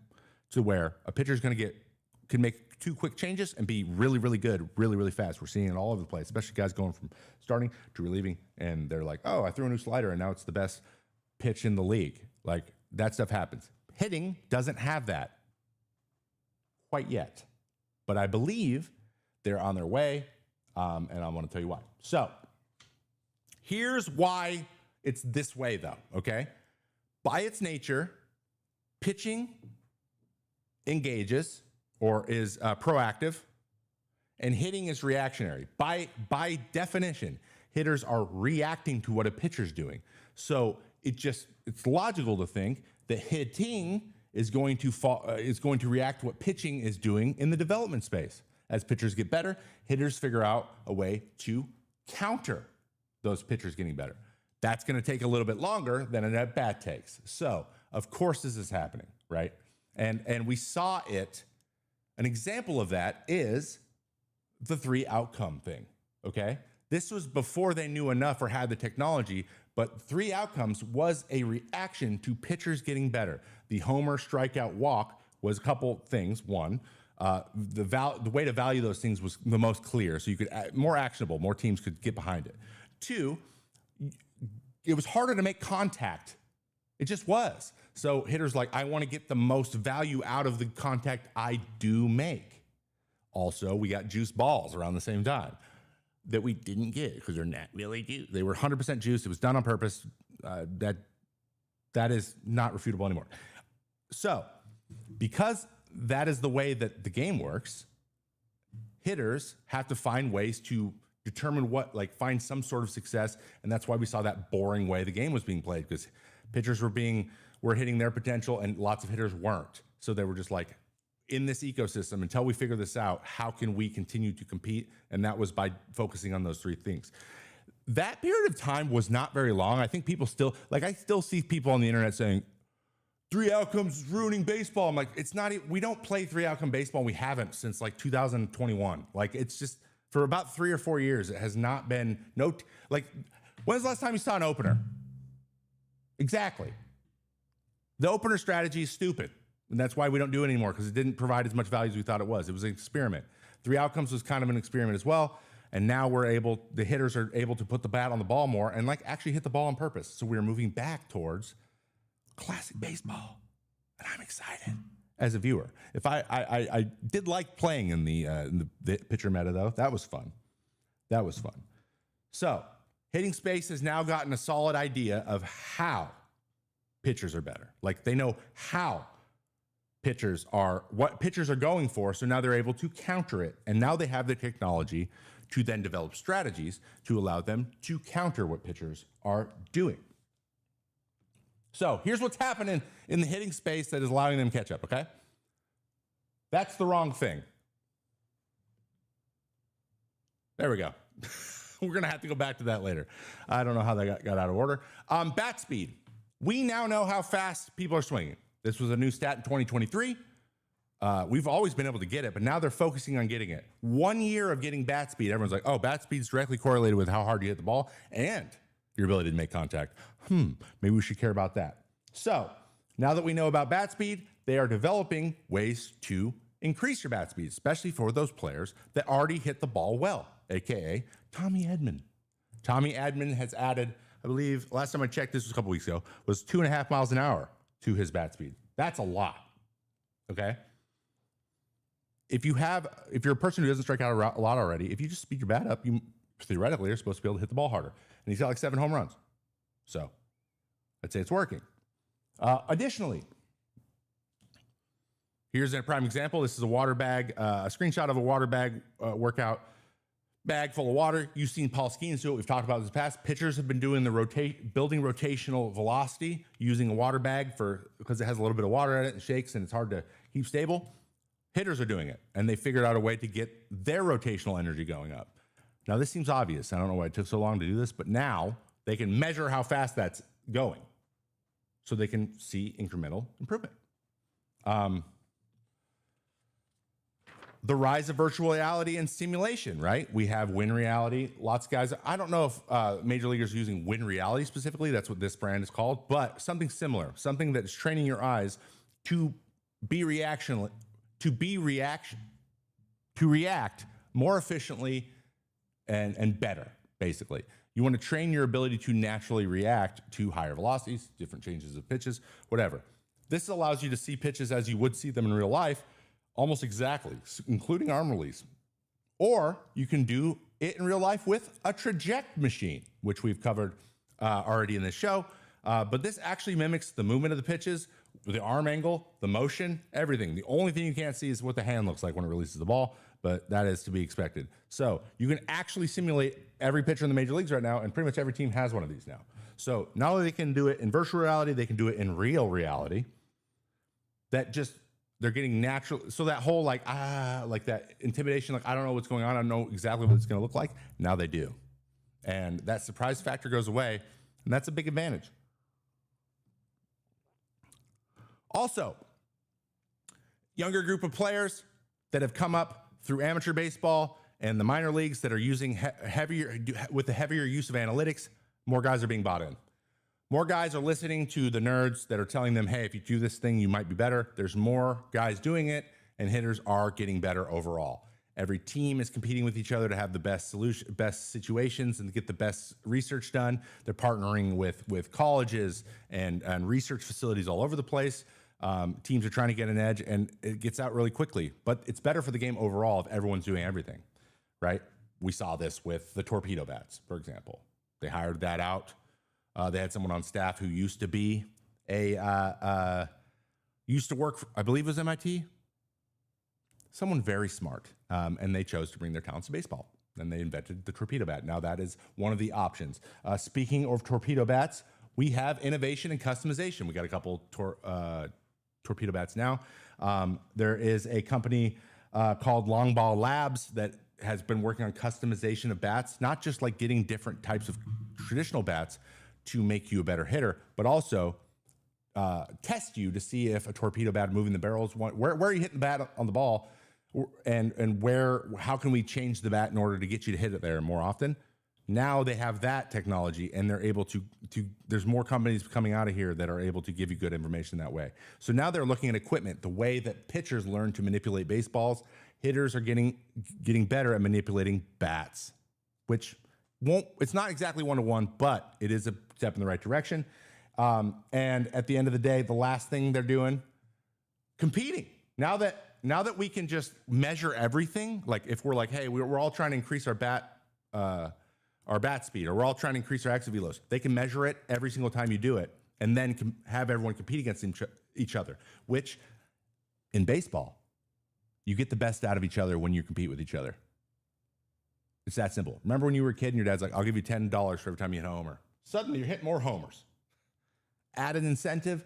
to where a pitcher is going to can make 2 quick changes and be really, really good, really, really fast. We're seeing it all over the place, especially guys going from starting to relieving, and they're like, oh, I threw a new slider, and now it's the best pitch in the league. Like, that stuff happens. Hitting doesn't have that quite yet, but I believe they're on their way, and I want to tell you why. So here's why it's this way, though, okay? By its nature, pitching engages or is proactive, and hitting is reactionary. By definition, hitters are reacting to what a pitcher's doing. So it's logical to think that hitting is going to react to what pitching is doing in the development space. As pitchers get better, hitters figure out a way to counter those pitchers getting better. That's going to take a little bit longer than an at-bat takes. So, of course, this is happening, right? And we saw it. An example of that is the 3-outcome thing, okay? This was before they knew enough or had the technology, but 3 outcomes was a reaction to pitchers getting better. The homer, strikeout, walk was a couple things. One, the way to value those things was the most clear, so you could more actionable, more teams could get behind it. 2, it was harder to make contact. It just was. So hitters like, I want to get the most value out of the contact I do make. Also, we got juice balls around the same time that we didn't get because they're not really juice. They were 100% juiced. It was done on purpose. That is not refutable anymore. So because that is the way that the game works, hitters have to find ways to determine find some sort of success. And that's why we saw that boring way the game was being played, because pitchers were hitting their potential and lots of hitters weren't. So they were just like, in this ecosystem, until we figure this out, how can we continue to compete? And that was by focusing on those 3 things. That period of time was not very long. I think people still, I still see people on the internet saying, 3 outcomes is ruining baseball. I'm like, it's not, we don't play 3-outcome baseball. We haven't since 2021. It's just, for about 3 or 4 years, it has not been, when's the last time you saw an opener? Exactly. The opener strategy is stupid. And that's why we don't do it anymore, because it didn't provide as much value as we thought it was. It was an experiment. 3 outcomes was kind of an experiment as well. And now the hitters are able to put the bat on the ball more and actually hit the ball on purpose. So we're moving back towards classic baseball. And I'm excited as a viewer. If I did like playing in the pitcher meta, though. That was fun. So hitting space has now gotten a solid idea of how pitchers are better. They know how what pitchers are going for, so now they're able to counter it. And now they have the technology to then develop strategies to allow them to counter what pitchers are doing. So here's what's happening in the hitting space that is allowing them to catch up, okay? That's the wrong thing. There we go. We're going to have to go back to that later. I don't know how that got out of order. Bat speed. We now know how fast people are swinging. This was a new stat in 2023. We've always been able to get it, but now they're focusing on getting it. 1 year of getting bat speed, everyone's like, oh, bat speed's directly correlated with how hard you hit the ball and your ability to make contact. Maybe we should care about that. So now that we know about bat speed, they are developing ways to increase your bat speed, especially for those players that already hit the ball well, aka Tommy Edman. Tommy Edman has added, I believe, last time I checked, this was a couple weeks ago, was 2.5 miles an hour to his bat speed. That's a lot. Okay. If you're a person who doesn't strike out a lot already, if you just speed your bat up, you theoretically are supposed to be able to hit the ball harder. And he's got 7 home runs. So I'd say it's working. Additionally, here's a prime example. This is a water bag, a screenshot of a water bag workout. bag full of water. You've seen Paul Skeens do it. We've talked about this in the past. Pitchers have been doing the building rotational velocity using a water bag because it has a little bit of water in it and shakes and it's hard to keep stable. Hitters are doing it, and they figured out a way to get their rotational energy going up. Now, this seems obvious. I don't know why it took so long to do this, but now they can measure how fast that's going so they can see incremental improvement. The rise of virtual reality and simulation, right? We have Win Reality. Lots of guys, I don't know if major leaguers are using Win Reality specifically. That's what this brand is called, but something similar, something that's training your eyes to react more efficiently and better, basically. You want to train your ability to naturally react to higher velocities, different changes of pitches, whatever. This allows you to see pitches as you would see them in real life, almost exactly, including arm release. Or you can do it in real life with a traject machine, which we've covered already in this show. But this actually mimics the movement of the pitches, the arm angle, the motion, everything. The only thing you can't see is what the hand looks like when it releases the ball, but that is to be expected. So you can actually simulate every pitcher in the major leagues right now, and pretty much every team has one of these now. So not only they can do it in virtual reality, they can do it in real reality. They're getting natural. So that whole like that intimidation, like I don't know what's going on, I don't know exactly what it's going to look like. Now they do. And that surprise factor goes away, and that's a big advantage. Also, younger group of players that have come up through amateur baseball and the minor leagues that are using with the heavier use of analytics, more guys are being bought in. More guys are listening to the nerds that are telling them, hey, if you do this thing, you might be better. There's more guys doing it, and hitters are getting better overall. Every team is competing with each other to have the best situations and to get the best research done. They're partnering with colleges and research facilities all over the place. Teams are trying to get an edge, and it gets out really quickly. But it's better for the game overall if everyone's doing everything, right? We saw this with the torpedo bats, for example. They hired that out. They had someone on staff who used to be used to work for, I believe it was MIT. Someone very smart, and they chose to bring their talents to baseball. And they invented the torpedo bat. Now that is one of the options. Speaking of torpedo bats, we have innovation and customization. We got a couple torpedo bats now. There is a company called Long Ball Labs that has been working on customization of bats, not just like getting different types of traditional bats to make you a better hitter, but also test you to see if a torpedo bat moving the barrels, where are you hitting the bat on the ball, and how can we change the bat in order to get you to hit it there more often. Now they have that technology, and they're able to there's more companies coming out of here that are able to give you good information that way. So now they're looking at equipment, the way that pitchers learn to manipulate baseballs. Hitters are getting better at manipulating bats, which it's not exactly one-to-one, but it is a step in the right direction. And at the end of the day, the last thing they're doing, competing. Now that we can just measure everything, like if we're like, hey, we're all trying to increase our bat speed, or we're all trying to increase our exit velos, they can measure it every single time you do it, and then have everyone compete against each other, which in baseball, you get the best out of each other when you compete with each other. It's that simple. Remember when you were a kid and your dad's like, I'll give you $10 for every time you hit a homer. Suddenly you're hitting more homers. Added incentive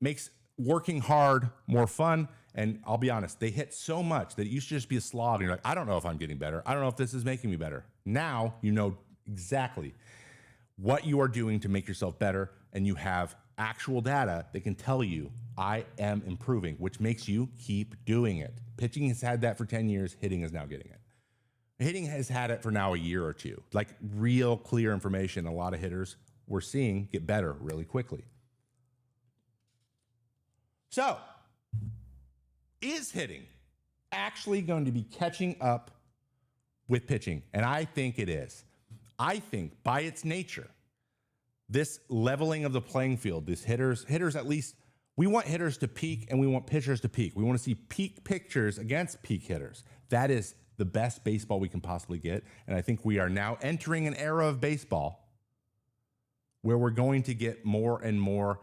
makes working hard more fun. And I'll be honest, they hit so much that it used to just be a slog. And you're like, I don't know if I'm getting better. I don't know if this is making me better. Now you know exactly what you are doing to make yourself better. And you have actual data that can tell you, I am improving, which makes you keep doing it. Pitching has had that for 10 years. Hitting is now getting it. Hitting has had it for now a year or two, like real clear information. A lot of hitters we're seeing get better really quickly. So, is hitting actually going to be catching up with pitching? And I think it is. I think by its nature, this leveling of the playing field, these hitters at least, we want hitters to peak and we want pitchers to peak. We want to see peak pitchers against peak hitters. That is the best baseball we can possibly get. And I think we are now entering an era of baseball where we're going to get more and more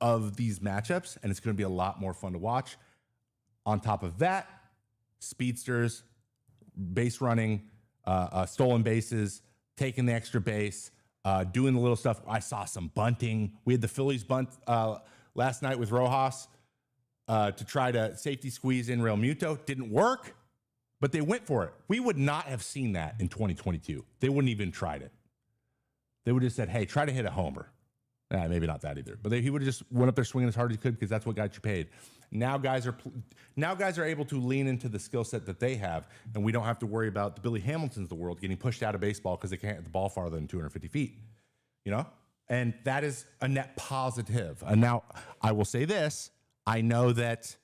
of these matchups, and it's going to be a lot more fun to watch. On top of that, speedsters, base running, stolen bases, taking the extra base, doing the little stuff. I saw some bunting. We had the Phillies bunt last night with Rojas to try to safety squeeze in Real Muto. Didn't work, but they went for it. We would not have seen that in 2022. They wouldn't even tried it. They would have said, hey, try to hit a homer. Maybe not that either. But he would have just went up there swinging as hard as he could because that's what got you paid. Now guys are able to lean into the skill set that they have, and we don't have to worry about the Billy Hamiltons of the world getting pushed out of baseball because they can't hit the ball farther than 250 feet. You know? And that is a net positive. And now I will say this. I know that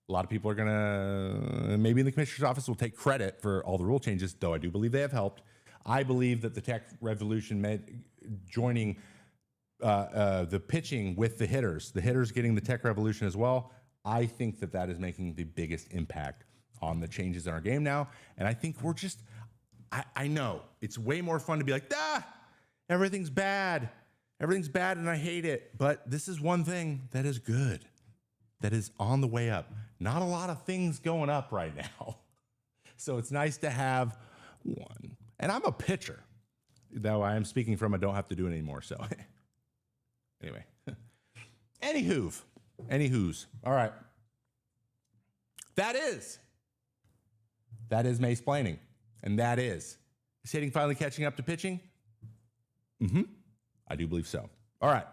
a lot of people are going to, maybe in the commissioner's office, will take credit for all the rule changes, though I do believe they have helped. I believe that the tech revolution joining the pitching with the hitters getting the tech revolution as well. I think that is making the biggest impact on the changes in our game now. And I think we're just, I know it's way more fun to be like, everything's bad and I hate it. But this is one thing that is good, that is on the way up. Not a lot of things going up right now. So it's nice to have one. And I'm a pitcher, though I am speaking from I don't have to do it anymore. So anyway, anywho's. All right. That is mace-plaining. And that is hitting finally catching up to pitching? I do believe so. All right.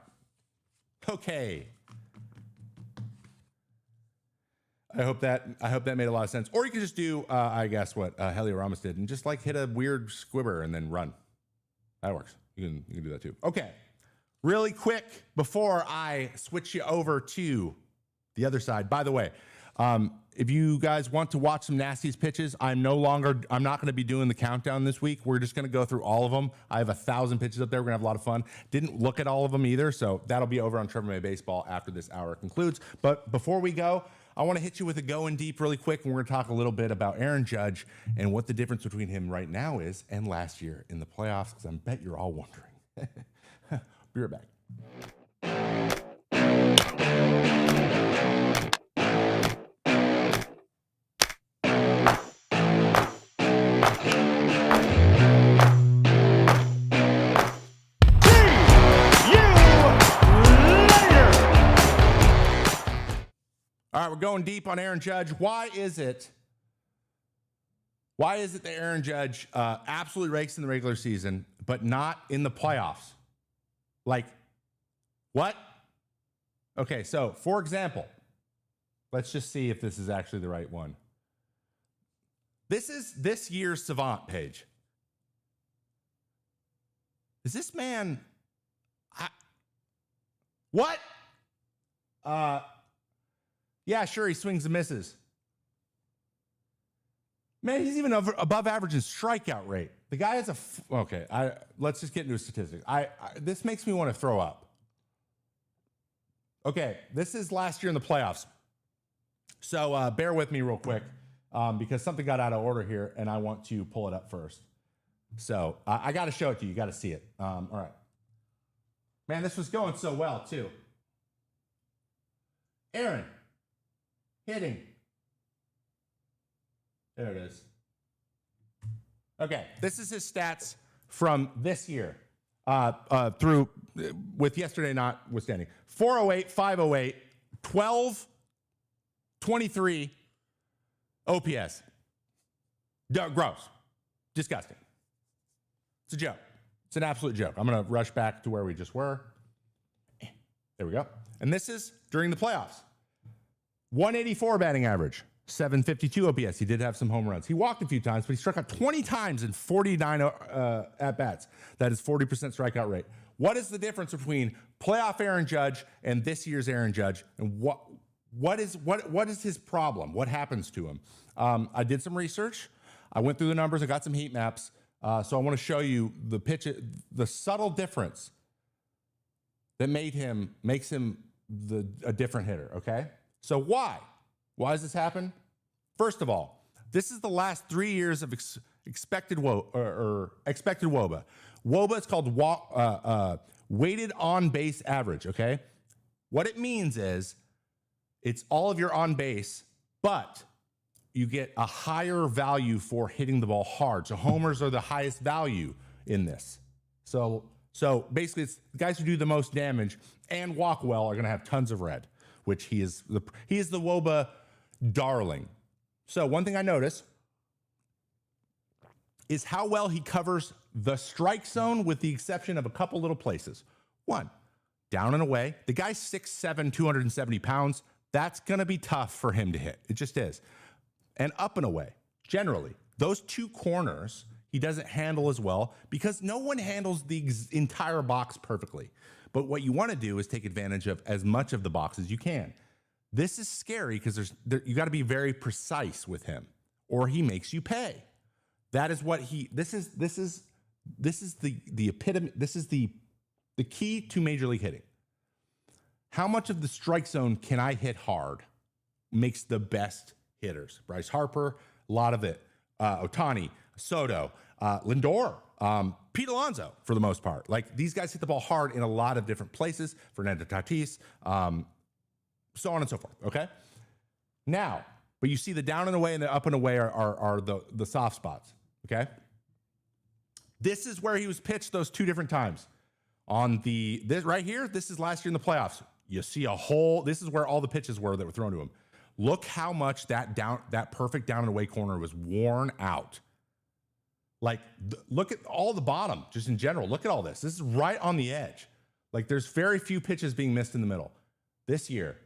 Okay. I hope that made a lot of sense. Or you can just do, I guess, what Helio Ramos did and just like hit a weird squibber and then run. That works. You can do that too. Okay. Really quick before I switch you over to the other side. By the way, if you guys want to watch some Nasty's pitches, I'm not going to be doing the countdown this week. We're just going to go through all of them. I have 1,000 pitches up there. We're going to have a lot of fun. Didn't look at all of them either, so that'll be over on Trevor May Baseball after this hour concludes. But before we go, I want to hit you with a going deep really quick, and we're going to talk a little bit about Aaron Judge and what the difference between him right now is and last year in the playoffs, because I bet you're all wondering. Be right back. All right, we're going deep on Aaron Judge. Why is it that Aaron Judge absolutely rakes in the regular season, but not in the playoffs? Like, what? Okay, so for example, let's just see if this is actually the right one. This is this year's Savant page. Is this man? What? Yeah, sure, he swings and misses. Man, he's even above average in strikeout rate. The guy has okay. Let's just get into a statistic. This makes me want to throw up. Okay, this is last year in the playoffs. So bear with me real quick because something got out of order here, and I want to pull it up first. So I got to show it to you. You got to see it. All right. Man, this was going so well too. Aaron. Hitting. There it is. Okay, this is his stats from this year through with yesterday notwithstanding. 408, 508, 12, 23 OPS. Gross. Disgusting. It's a joke. It's an absolute joke. I'm going to rush back to where we just were. There we go. And this is during the playoffs. 184 batting average, 752 OPS. He did have some home runs. He walked a few times, but he struck out 20 times in 49 at-bats. That is 40% strikeout rate. What is the difference between playoff Aaron Judge and this year's Aaron Judge? And what is his problem? What happens to him? I did some research. I went through the numbers. I got some heat maps. So I want to show you the subtle difference that makes him a different hitter, okay? So why? Why does this happen? First of all, this is the last 3 years of expected WOBA. WOBA is called weighted on base average, okay? What it means is it's all of your on base, but you get a higher value for hitting the ball hard. So homers are the highest value in this. So basically, it's the guys who do the most damage and walk well are going to have tons of red, which he is the WOBA darling. So one thing I notice is how well he covers the strike zone, with the exception of a couple little places. One, down and away. The guy's 6'7", 270 pounds. That's going to be tough for him to hit. It just is. And up and away, generally, those two corners, he doesn't handle as well because no one handles the entire box perfectly. But what you want to do is take advantage of as much of the box as you can. This is scary because you got to be very precise with him, or he makes you pay. That is what this is the epitome. This is the key to Major League hitting. How much of the strike zone can I hit hard makes the best hitters. Bryce Harper, a lot of it. Ohtani, Soto, Lindor, Pete Alonso, for the most part. Like, these guys hit the ball hard in a lot of different places. Fernando Tatis, so on and so forth. Okay. Now, but you see the down and away and the up and away are the soft spots. Okay. This is where he was pitched those two different times. On this right here, this is last year in the playoffs. You see this is where all the pitches were that were thrown to him. Look how much that perfect down and away corner was worn out. Like, look at all the bottom, just in general. Look at all this. This is right on the edge. Like, there's very few pitches being missed in the middle. This year,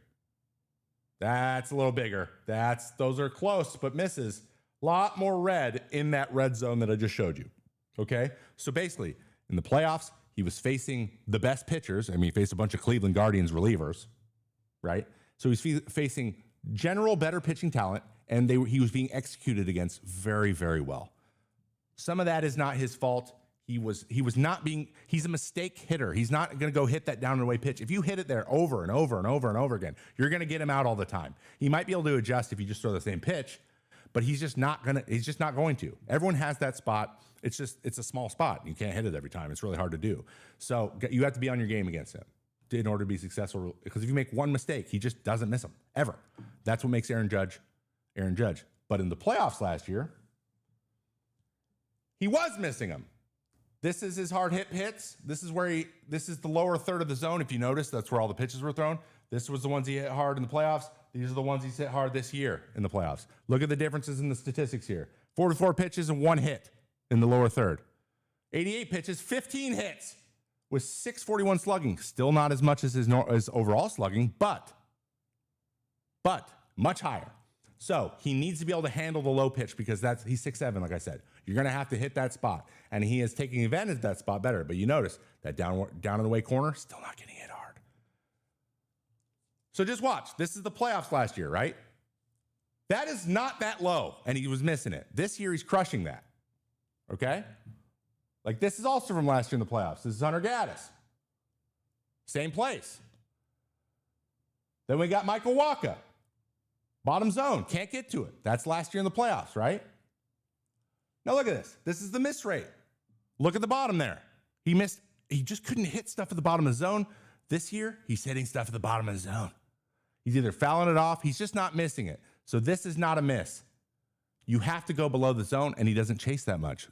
that's a little bigger. Those are close, but misses. A lot more red in that red zone that I just showed you. Okay? So basically, in the playoffs, he was facing the best pitchers. I mean, he faced a bunch of Cleveland Guardians relievers, right? So he's facing general better pitching talent, and he was being executed against very, very well. Some of that is not his fault. He's a mistake hitter. He's not going to go hit that down and away pitch. If you hit it there over and over and over and over again, you're going to get him out all the time. He might be able to adjust if you just throw the same pitch, but he's just not going to. Everyone has that spot. It's a small spot. You can't hit it every time. It's really hard to do. So you have to be on your game against him in order to be successful. Because if you make one mistake, he just doesn't miss them ever. That's what makes Aaron Judge. But in the playoffs last year, he was missing them. This is his hard hits. This is the lower third of the zone. If you notice, that's where all the pitches were thrown. This was the ones he hit hard in the playoffs. These are the ones he's hit hard this year in the playoffs. Look at the differences in the statistics here. 44 pitches and 1 hit in the lower third. 88 pitches, 15 hits with 641 slugging. Still not as much as his overall slugging, but much higher. So he needs to be able to handle the low pitch because he's 6'7", like I said. You're going to have to hit that spot. And he is taking advantage of that spot better. But you notice that down and away corner, still not getting hit hard. So just watch. This is the playoffs last year, right? That is not that low, and he was missing it. This year, he's crushing that. Okay? Like, this is also from last year in the playoffs. This is Hunter Gaddis. Same place. Then we got Michael Wacha. Bottom zone. Can't get to it. That's last year in the playoffs, right? Now look at this. This is the miss rate. Look at the bottom there. He just couldn't hit stuff at the bottom of the zone. This year, he's hitting stuff at the bottom of the zone. He's either fouling it off. He's just not missing it. So this is not a miss. You have to go below the zone, and he doesn't chase that much.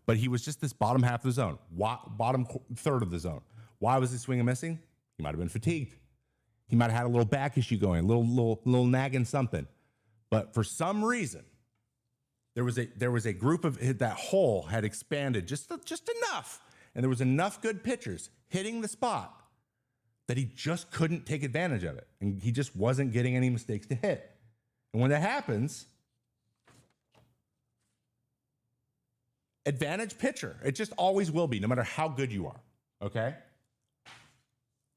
But he was just this bottom half of the zone, bottom third of the zone. Why was he swinging missing? He might have been fatigued. He might have had a little back issue going, a little nagging something. But for some reason, there was a group of that hole had expanded just enough, and there was enough good pitchers hitting the spot that he just couldn't take advantage of it, and he just wasn't getting any mistakes to hit. And when that happens, advantage pitcher. It just always will be, no matter how good you are. Okay.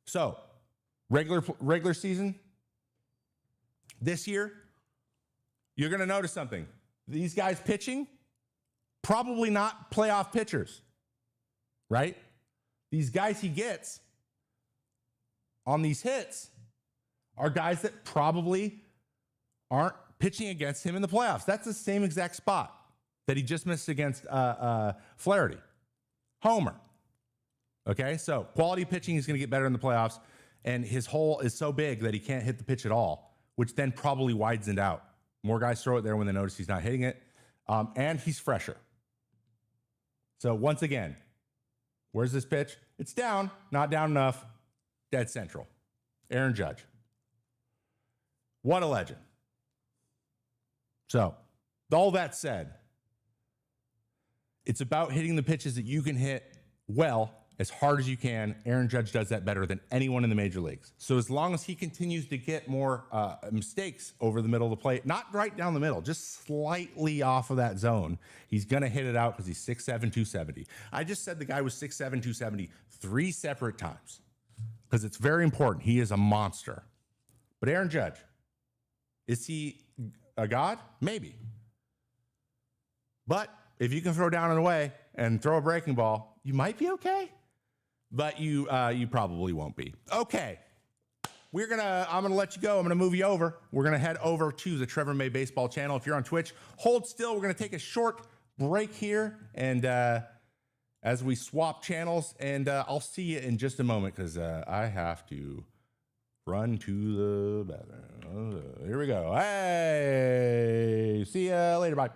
So regular season this year, you're going to notice something. These guys pitching, probably not playoff pitchers, right? These guys he gets on these hits are guys that probably aren't pitching against him in the playoffs. That's the same exact spot that he just missed against Flaherty. Homer. Okay, so quality pitching is going to get better in the playoffs, and his hole is so big that he can't hit the pitch at all, which then probably widens it out More guys throw it there when they notice he's not hitting it. And he's fresher. So once again, where's this pitch? It's down, not down enough. Dead central. Aaron Judge. What a legend. So, all that said, it's about hitting the pitches that you can hit well, as hard as you can. Aaron Judge does that better than anyone in the major leagues. So as long as he continues to get more mistakes over the middle of the plate, not right down the middle, just slightly off of that zone, he's going to hit it out because he's 6'7", 270. I just said the guy was 6'7", 270 3 separate times because it's very important. He is a monster. But Aaron Judge, is he a god? Maybe. But if you can throw down and away and throw a breaking ball, you might be okay. But you probably won't be. Okay. I'm gonna let you go. I'm gonna move you over. We're gonna head over to the Trevor May Baseball channel. If you're on Twitch, hold still. We're gonna take a short break here, and as we swap channels, and I'll see you in just a moment because I have to run to the bathroom. Here we go. Hey, see ya later. Bye.